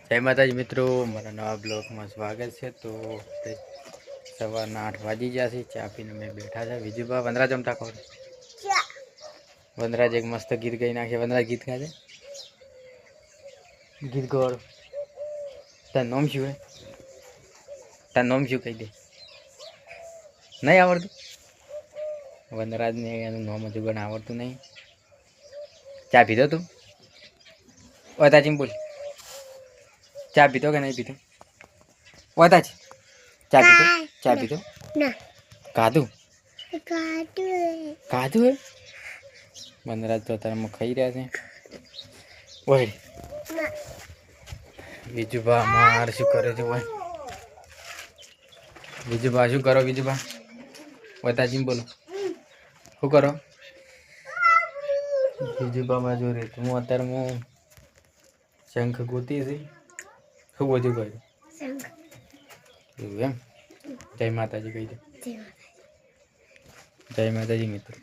જય માતાજી મિત્રો, મારા નવા બ્લોગમાં સ્વાગત છે। તો સવારના 8 વાગી ગયા છે, ચા પીને મેં બેઠા છે। વિજુભા વનરાજ જમતા ખોર વનરાજ એક મસ્ત ગીત ગાઈ નાખે। વનરાજ ગીત ગાજે, ગીત ગોળ તાર નામ શું હે? તાર નામ શું કહી દે? નહીં આવડતું? વનરાજને એનું નામ હજુ પણ આવડતું નહીં। ચા પીધો તું? ઓતાજી બોલ, ચા પીધો કે નહીં પીધો? ઓતાજી ચા પીધો? ચા પીધો? ના કાધું કાધું હે? વનરાજ તો તારામાં ખાઈ રહ્યા છે। ઓય વિજુભા માર શું કરે છે? ઓય વિજુભા શું કરો? વિજુભા ઓતાજી બોલો, શું કરો? વિજુભા બાજુ રે હું અત્યારે હું શંખ ગોતી છે। શું બધું કર્યું એવું એમ? જય માતાજી કહી દે। જય માતાજી મિત્રો।